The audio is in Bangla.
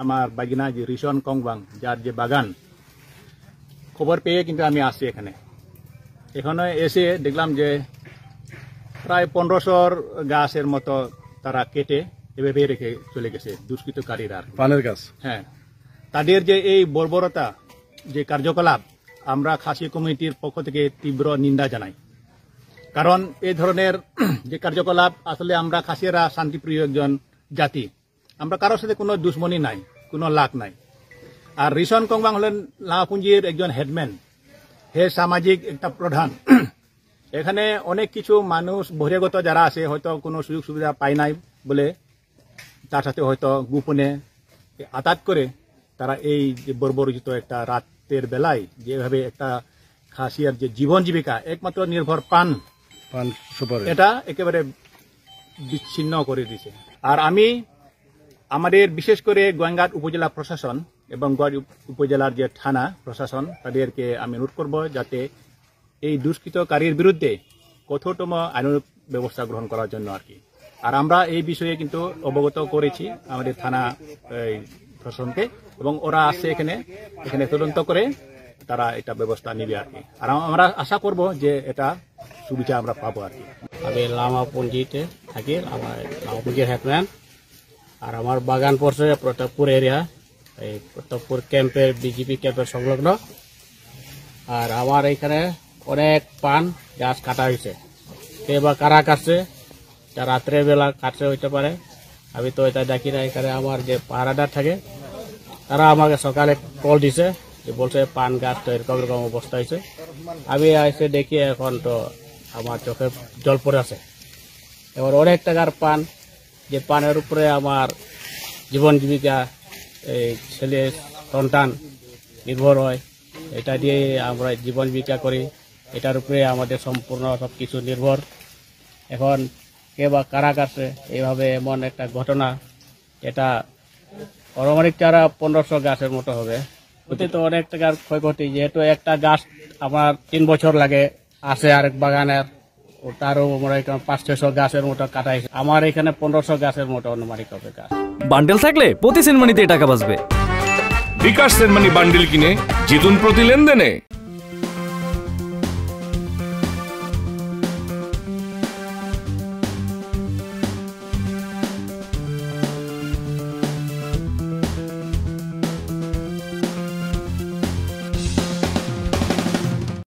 আমার বাগিনা যে রিশন কংবাং যার যে বাগান, খবর পেয়ে কিন্তু আমি আসছি এখানে এসে দেখলাম যে প্রায় 1500 গাছের মতো তারা কেটে এভাবে রেখে চলে গেছে দুষ্কৃতকারীরা। পানের গাছ, হ্যাঁ, তাদের যে এই বর্বরতা যে কার্যকলাপ, আমরা খাসি কমিটির পক্ষ থেকে তীব্র নিন্দা জানাই। কারণ এই ধরনের যে কার্যকলাপ, আসলে আমরা খাসিয়ারা শান্তিপ্রিয় একজন জাতি, আমরা কারোর সাথে কোনো দুশ্মনী নাই, কোনো লাগ নাই। আর রিশন কংবাং হলেন লামাপুঞ্জির একজন হেডম্যান, হে সামাজিক একটা প্রধান। এখানে অনেক কিছু মানুষ বহিরাগত যারা আছে হয়তো কোনো সুযোগ সুবিধা পায় নাই বলে তার সাথে হয়তো গোপনে আঘাত করে তারা এই যে বর্বরচিত একটা রাতের বেলায় যেভাবে একটা খাসিয়ার যে জীবন জীবিকা একমাত্র নির্ভর পান এটা একেবারে বিচ্ছিন্ন করে দিয়েছে। আর আমি আমাদের বিশেষ করে গোয়াইনঘাট উপজেলা প্রশাসন এবং উপজেলার যে থানা প্রশাসন তাদেরকে আমি অনুরোধ করব যাতে এই দুষ্কৃতকারীর বিরুদ্ধে কঠোরতম আইনানুগ ব্যবস্থা গ্রহণ করার জন্য আর কি। আর আমরা এই বিষয়ে কিন্তু অবগত করেছি আমাদের থানা প্রশাসনকে, এবং ওরা আসছে এখানে তদন্ত করে তারা এটা ব্যবস্থা নিবে আর কি। আর আমরা আশা করব যে এটা সুবিধা আমরা পাবো আর কি। আমি লামাপুঞ্জিতে থাকি, আমার লামাপুঞ্জির হেডম্যান। আর আমার বাগান পড়ছে প্রতাপপুর এরিয়া, এই প্রতাপপুর ক্যাম্পের বিজেপি ক্যাম্পের সংলগ্ন। আর আমার এখানে অনেক পান গাছ কাটা হয়েছে, কে বা কারা কাটছে, যা রাত্রে বেলা কাটছে হইতে পারে, আমি তো এটা দেখি না। এখানে আমার যে পাহারাদার থাকে তারা আমাকে সকালে কল দিছে, যে বলছে পান গাছ তো এরকম এরকম অবস্থা হয়েছে। আমি এসে দেখি এখন তো আমার চোখে জল পড়ে আছে। এবার অনেক টাকার পান, যে পানের উপরে আমার জীবন জীবিকা, এই ছেলে সন্তান নির্ভর হয়, এটা দিয়ে আমরা জীবন জীবিকা করি, এটার উপরে আমাদের সম্পূর্ণ সব কিছু নির্ভর। এখন কে বা কারা কাছে এইভাবে এমন একটা ঘটনা, এটা পারমাণিক চারা 1500 গাছের মতো হবে, ওতে তো অনেক টাকার ক্ষয়ক্ষতি। যেহেতু একটা গাছ আমার 3 বছর লাগে আসে, আরেক বাগানের তারও মনে হয় 500-600 গাছের মতো কাটাইছে। আমার এখানে 1500 গাছের মতো অনুমানিক হবে গাছ। বান্ডেল থাকলে প্রতি সেনমানিতে টাকা বাঁচবে। বিকাশ সেনমানি বান্ডেল কিনে জিতুন প্রতি লেনদেনে।